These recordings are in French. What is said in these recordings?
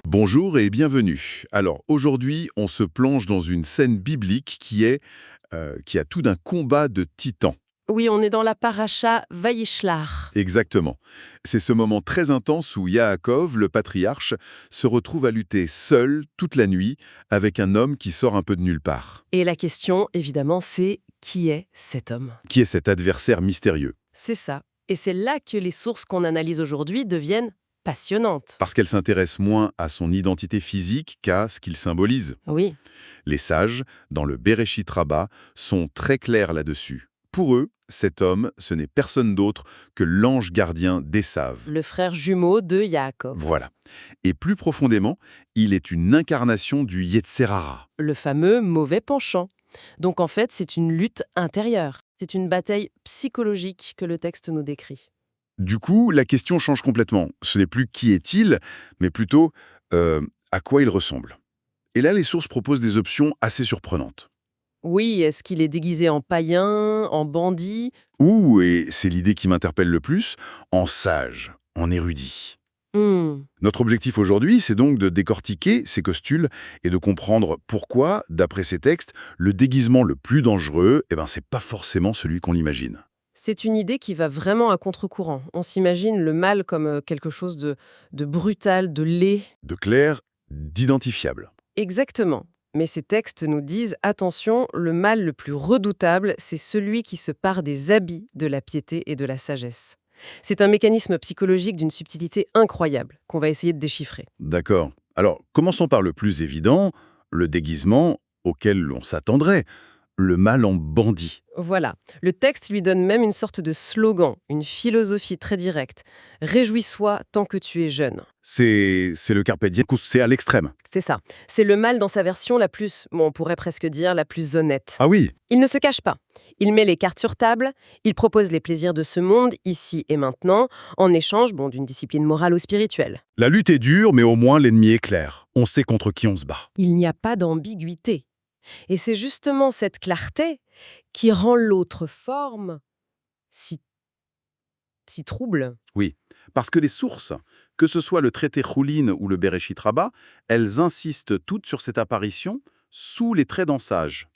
Bonjour et bienvenue. Alors aujourd'hui, on se plonge dans une scène biblique qui a tout d'un combat de titans. Oui, on est dans la paracha Vaïshlach. Exactement. C'est ce moment très intense où Yaakov, le patriarche, se retrouve à lutter seul toute la nuit avec un homme qui sort un peu de nulle part. Et la question, évidemment, c'est qui est cet homme? Qui est cet adversaire mystérieux? C'est ça. Et c'est là que les sources qu'on analyse aujourd'hui deviennent passionnantes. Parce qu'elle s'intéresse moins à son identité physique qu'à ce qu'il symbolise. Oui, Les sages, dans le Bereshit Rabbah, sont très clairs là-dessus. Pour eux, cet homme, ce n'est personne d'autre que l'ange gardien d'Ésav. le frère jumeau de Yaakov. Voilà. Et plus profondément, il est une incarnation du Yetzer Hara. Le fameux mauvais penchant. Donc en fait, c'est une lutte intérieure. C'est une bataille psychologique que le texte nous décrit. Du coup, la question change complètement. Ce n'est plus qui est-il, mais plutôt à quoi il ressemble. Et là, les sources proposent des options assez surprenantes. Oui, est-ce qu'il est déguisé en païen, en bandit? Ou, et c'est l'idée qui m'interpelle le plus, en sage, en érudit. Notre objectif aujourd'hui, c'est donc de décortiquer ces costules et de comprendre pourquoi, d'après ces textes, le déguisement le plus dangereux, c'est pas forcément celui qu'on imagine. C'est une idée qui va vraiment à contre-courant. On s'imagine le mal comme quelque chose de brutal, de laid. De clair, d'identifiable. Exactement. Mais ces textes nous disent, attention, le mal le plus redoutable, c'est celui qui se pare des habits de la piété et de la sagesse. C'est un mécanisme psychologique d'une subtilité incroyable qu'on va essayer de déchiffrer. D'accord. Alors, commençons par le plus évident, le déguisement auquel l'on s'attendrait, le mal en bandit. Voilà. Le texte lui donne même une sorte de slogan, une philosophie très directe. Réjouis-toi tant que tu es jeune. C'est le carpe diem, c'est à l'extrême. C'est ça. C'est le mal dans sa version la plus, bon, on pourrait presque dire, la plus honnête. Ah oui, Il ne se cache pas. Il met les cartes sur table, il propose les plaisirs de ce monde, ici et maintenant, en échange d'une discipline morale ou spirituelle. la lutte est dure, mais au moins l'ennemi est clair. On sait contre qui on se bat. Il n'y a pas d'ambiguïté. Et c'est justement cette clarté qui rend l'autre forme si trouble. Oui, parce que les sources, que ce soit le traité Choulin ou le Bereshit Rabbah, elles insistent toutes sur cette apparition sous les traits d'un sage.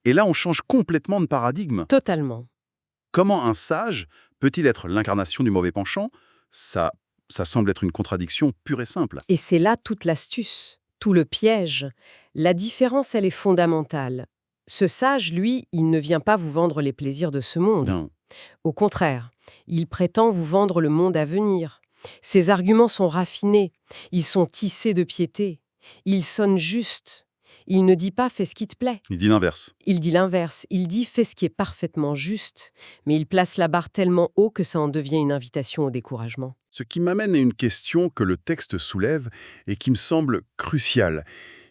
Et là, on change complètement de paradigme. Totalement. Comment un sage peut-il être l'incarnation du mauvais penchant? Ça semble être une contradiction pure et simple. Et c'est là toute l'astuce, tout le piège. La différence, elle est fondamentale. Ce sage, lui, il ne vient pas vous vendre les plaisirs de ce monde. Non. Au contraire, il prétend vous vendre le monde à venir. Ses arguments sont raffinés, ils sont tissés de piété. Il sonne juste. Il ne dit pas « fais ce qui te plaît ». Il dit l'inverse. Il dit l'inverse, il dit « fais ce qui est parfaitement juste ». Mais il place la barre tellement haut que ça en devient une invitation au découragement. Ce qui m'amène à une question que le texte soulève et qui me semble cruciale.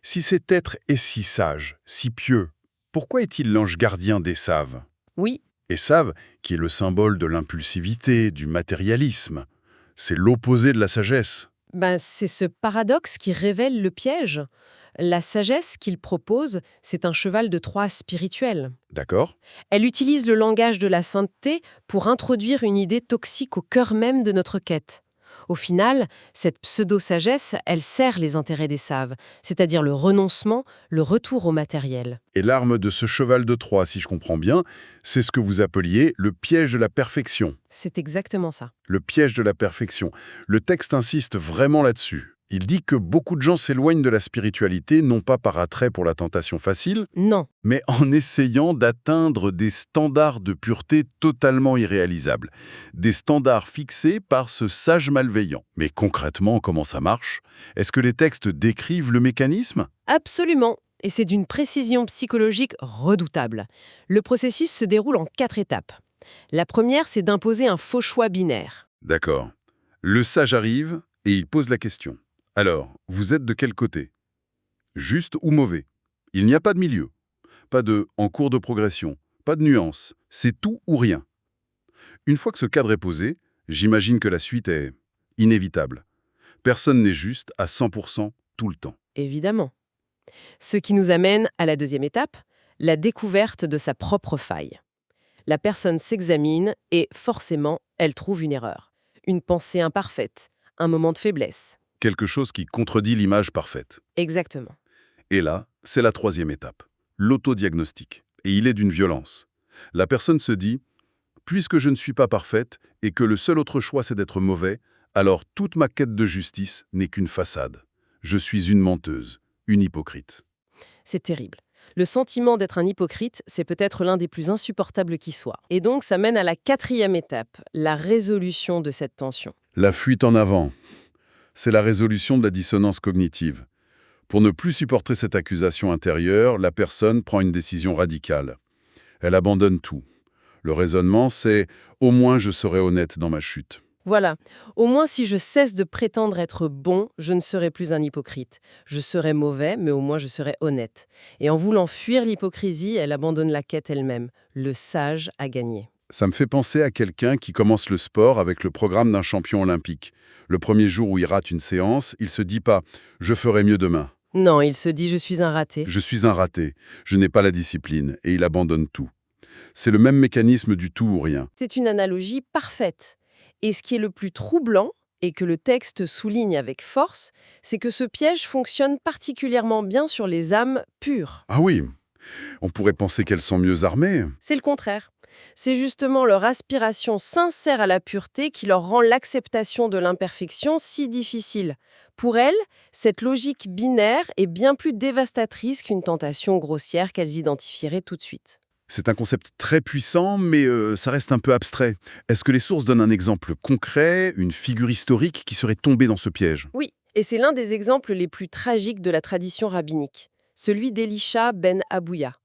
Si cet être est si sage, si pieux, pourquoi est-il l'ange gardien d'Ésav? Oui, Ésav, qui est le symbole de l'impulsivité, du matérialisme, c'est l'opposé de la sagesse. c'est ce paradoxe qui révèle le piège. La sagesse qu'il propose, c'est un cheval de Troie spirituel. D'accord? Elle utilise le langage de la sainteté pour introduire une idée toxique au cœur même de notre quête. Au final, cette pseudo-sagesse, elle sert les intérêts d'Ésav, c'est-à-dire le renoncement, le retour au matériel. Et l'arme de ce cheval de Troie, si je comprends bien, c'est ce que vous appeliez le piège de la perfection. C'est exactement ça. Le piège de la perfection. Le texte insiste vraiment là-dessus. Il dit que beaucoup de gens s'éloignent de la spiritualité, non pas par attrait pour la tentation facile, Non, mais en essayant d'atteindre des standards de pureté totalement irréalisables. Des standards fixés par ce sage malveillant. Mais concrètement, comment ça marche? Est-ce que les textes décrivent le mécanisme? absolument. Et c'est d'une précision psychologique redoutable. Le processus se déroule en 4 étapes. La première, c'est d'imposer un faux choix binaire. D'accord. Le sage arrive et il pose la question. Alors, vous êtes de quel côté? Juste ou mauvais? Il n'y a pas de milieu. Pas de « en cours de progression », pas de nuance. C'est tout ou rien. Une fois que ce cadre est posé, j'imagine que la suite est inévitable. Personne n'est juste à 100% tout le temps. Évidemment. Ce qui nous amène à la deuxième étape, la découverte de sa propre faille. La personne s'examine et, forcément, elle trouve une erreur. une pensée imparfaite, un moment de faiblesse. Quelque chose qui contredit l'image parfaite. Exactement. Et là, c'est la troisième étape, l'autodiagnostic. Et il est d'une violence. La personne se dit « Puisque je ne suis pas parfaite et que le seul autre choix c'est d'être mauvais, alors toute ma quête de justice n'est qu'une façade. Je suis une menteuse, une hypocrite. » C'est terrible. Le sentiment d'être un hypocrite, c'est peut-être l'un des plus insupportables qui soit. Et donc, ça mène à la quatrième étape, la résolution de cette tension. La fuite en avant, c'est la résolution de la dissonance cognitive. Pour ne plus supporter cette accusation intérieure, la personne prend une décision radicale. Elle abandonne tout. Le raisonnement, c'est « au moins je serai honnête dans ma chute ». Voilà. Au moins, si je cesse de prétendre être bon, je ne serai plus un hypocrite. Je serai mauvais, mais au moins je serai honnête. Et en voulant fuir l'hypocrisie, elle abandonne la quête elle-même. Le sage a gagné. Ça me fait penser à quelqu'un qui commence le sport avec le programme d'un champion olympique. Le premier jour où il rate une séance, il se dit pas « je ferai mieux demain ». Non, il se dit « je suis un raté ». Je suis un raté, je n'ai pas la discipline, et il abandonne tout. C'est le même mécanisme du tout ou rien. C'est une analogie parfaite. Et ce qui est le plus troublant, et que le texte souligne avec force, c'est que ce piège fonctionne particulièrement bien sur les âmes pures. Ah oui, on pourrait penser qu'elles sont mieux armées. C'est le contraire. C'est justement leur aspiration sincère à la pureté qui leur rend l'acceptation de l'imperfection si difficile. Pour elles, cette logique binaire est bien plus dévastatrice qu'une tentation grossière qu'elles identifieraient tout de suite. C'est un concept très puissant, mais ça reste un peu abstrait. Est-ce que les sources donnent un exemple concret, une figure historique qui serait tombée dans ce piège? Oui, et c'est l'un des exemples les plus tragiques de la tradition rabbinique, celui d'Elisha ben Abouya.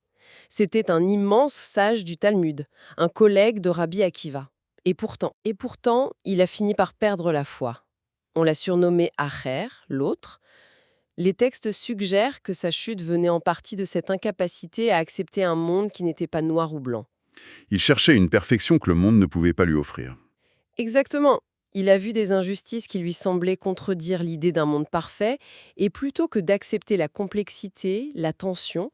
C'était un immense sage du Talmud, un collègue de Rabbi Akiva. Et pourtant, il a fini par perdre la foi. On l'a surnommé Acher, l'autre. Les textes suggèrent que sa chute venait en partie de cette incapacité à accepter un monde qui n'était pas noir ou blanc. Il cherchait une perfection que le monde ne pouvait pas lui offrir. Exactement. Il a vu des injustices qui lui semblaient contredire l'idée d'un monde parfait, et plutôt que d'accepter la complexité, la tension,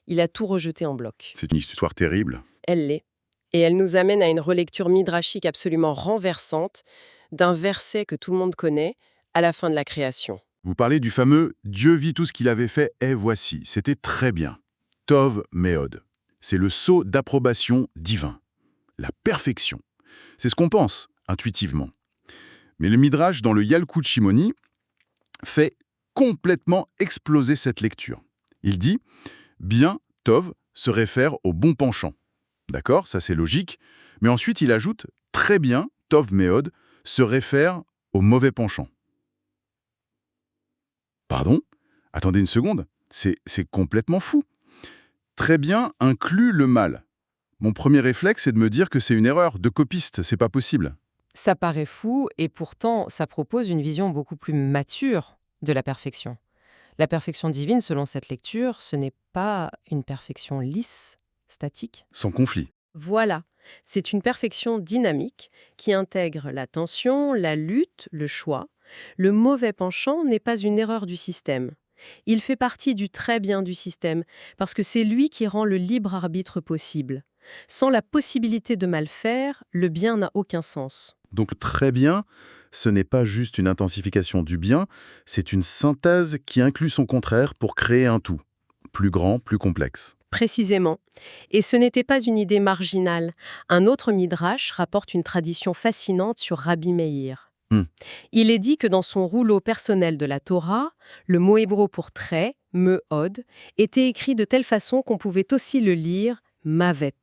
il a tout rejeté en bloc. C'est une histoire terrible. Elle l'est. Et elle nous amène à une relecture midrashique absolument renversante d'un verset que tout le monde connaît à la fin de la création. Vous parlez du fameux « Dieu vit tout ce qu'il avait fait, et voici ». C'était très bien. Tov Méod. C'est le sceau d'approbation divin. La perfection. C'est ce qu'on pense, intuitivement. Mais le Midrash, dans le Yalkut Shimoni, fait complètement exploser cette lecture. Il dit « bien, Tov » se réfère au bon penchant. D'accord, ça c'est logique. Mais ensuite, il ajoute « très bien, Tov Méod » se réfère au mauvais penchant. Pardon? Attendez une seconde, c'est complètement fou. Très bien inclut le mal. Mon premier réflexe, c'est de me dire que c'est une erreur, de copiste, c'est pas possible. Ça paraît fou, et pourtant, ça propose une vision beaucoup plus mature de la perfection. La perfection divine, selon cette lecture, ce n'est pas une perfection lisse, statique. Sans conflit. Voilà, c'est une perfection dynamique qui intègre la tension, la lutte, le choix. Le mauvais penchant n'est pas une erreur du système. Il fait partie du très bien du système, parce que c'est lui qui rend le libre arbitre possible. Sans la possibilité de mal faire, le bien n'a aucun sens. Donc très bien, ce n'est pas juste une intensification du bien, c'est une synthèse qui inclut son contraire pour créer un tout. Plus grand, plus complexe. Précisément. Et ce n'était pas une idée marginale. Un autre midrash rapporte une tradition fascinante sur Rabbi Meir. Il est dit que dans son rouleau personnel de la Torah, le mot hébreu pour trait, meod, était écrit de telle façon qu'on pouvait aussi le lire mavet,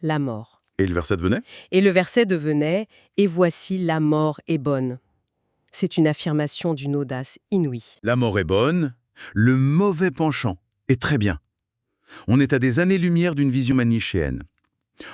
la mort. Et le verset devenait? Et le verset devenait « Et voici la mort est bonne ». C'est une affirmation d'une audace inouïe. La mort est bonne, le mauvais penchant est très bien. On est à des années-lumière d'une vision manichéenne.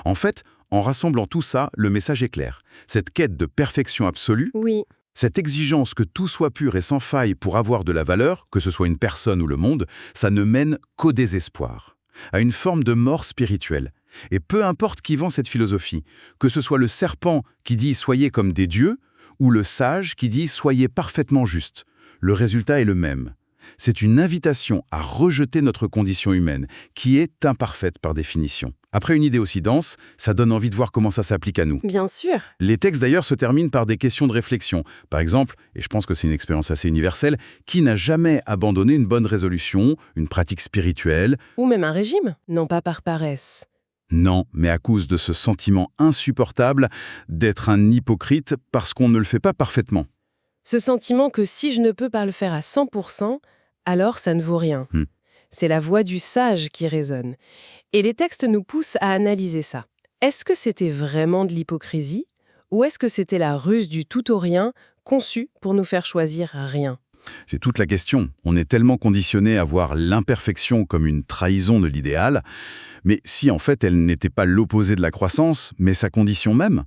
En fait, en rassemblant tout ça, le message est clair. Cette quête de perfection absolue, Oui, cette exigence que tout soit pur et sans faille pour avoir de la valeur, que ce soit une personne ou le monde, ça ne mène qu'au désespoir, à une forme de mort spirituelle. Et peu importe qui vend cette philosophie, que ce soit le serpent qui dit « soyez comme des dieux » ou le sage qui dit « soyez parfaitement justes », le résultat est le même. C'est une invitation à rejeter notre condition humaine, qui est imparfaite par définition. Après une idée aussi dense, ça donne envie de voir comment ça s'applique à nous. Bien sûr. Les textes d'ailleurs se terminent par des questions de réflexion. Par exemple, et je pense que c'est une expérience assez universelle, qui n'a jamais abandonné une bonne résolution, une pratique spirituelle? Ou même un régime, non pas par paresse. Non, mais à cause de ce sentiment insupportable d'être un hypocrite parce qu'on ne le fait pas parfaitement. Ce sentiment que si je ne peux pas le faire à 100%, alors ça ne vaut rien. Hmm. C'est la voix du sage qui résonne. Et les textes nous poussent à analyser ça. Est-ce que c'était vraiment de l'hypocrisie ou est-ce que c'était la ruse du tout ou rien conçue pour nous faire choisir rien? C'est toute la question. On est tellement conditionné à voir l'imperfection comme une trahison de l'idéal, mais si en fait elle n'était pas l'opposé de la croissance, mais sa condition même?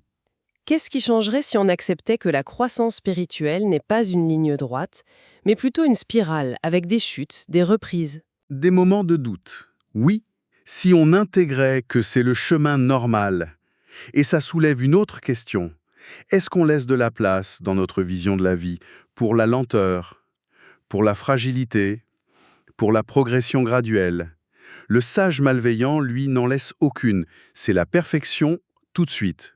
Qu'est-ce qui changerait si on acceptait que la croissance spirituelle n'est pas une ligne droite, mais plutôt une spirale avec des chutes, des reprises? Des moments de doute. Oui, si on intégrait que c'est le chemin normal. Et ça soulève une autre question. Est-ce qu'on laisse de la place dans notre vision de la vie pour la lenteur, pour la fragilité, pour la progression graduelle? Le sage malveillant, lui, n'en laisse aucune. C'est la perfection tout de suite.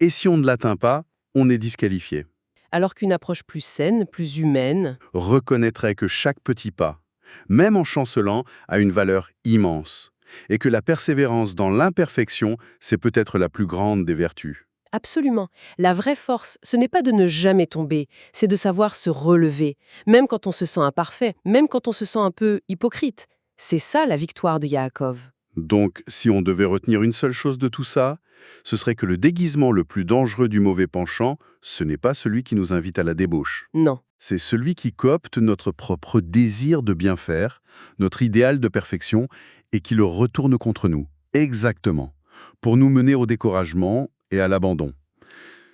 Et si on ne l'atteint pas, on est disqualifié. Alors qu'une approche plus saine, plus humaine, Reconnaîtrait que chaque petit pas, même en chancelant, a une valeur immense, et que la persévérance dans l'imperfection, c'est peut-être la plus grande des vertus. absolument. La vraie force, ce n'est pas de ne jamais tomber, c'est de savoir se relever, même quand on se sent imparfait, même quand on se sent un peu hypocrite. C'est ça la victoire de Yaakov. Donc, si on devait retenir une seule chose de tout ça, ce serait que le déguisement le plus dangereux du mauvais penchant, ce n'est pas celui qui nous invite à la débauche. Non. C'est celui qui coopte notre propre désir de bien faire, notre idéal de perfection, et qui le retourne contre nous. Exactement. Pour nous mener au découragement et à l'abandon.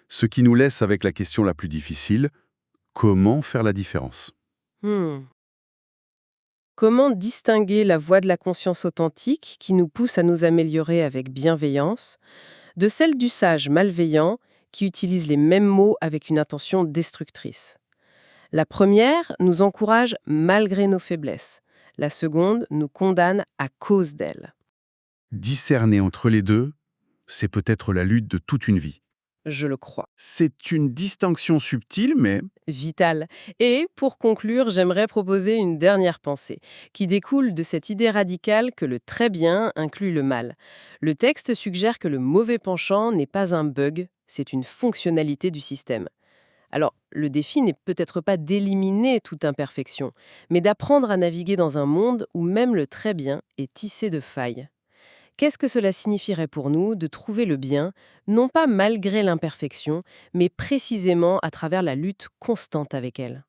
Ce qui nous laisse avec la question la plus difficile, comment faire la différence? Hmm. Comment distinguer la voix de la conscience authentique qui nous pousse à nous améliorer avec bienveillance de celle du sage malveillant qui utilise les mêmes mots avec une intention destructrice? La première nous encourage malgré nos faiblesses. La seconde nous condamne à cause d'elles. Discerner entre les deux, c'est peut-être la lutte de toute une vie. Je le crois. C'est une distinction subtile, mais Vital. Et pour conclure, j'aimerais proposer une dernière pensée qui découle de cette idée radicale que le très bien inclut le mal. Le texte suggère que le mauvais penchant n'est pas un bug, c'est une fonctionnalité du système. Alors, le défi n'est peut-être pas d'éliminer toute imperfection, mais d'apprendre à naviguer dans un monde où même le très bien est tissé de failles. Qu'est-ce que cela signifierait pour nous de trouver le bien, non pas malgré l'imperfection, mais précisément à travers la lutte constante avec elle?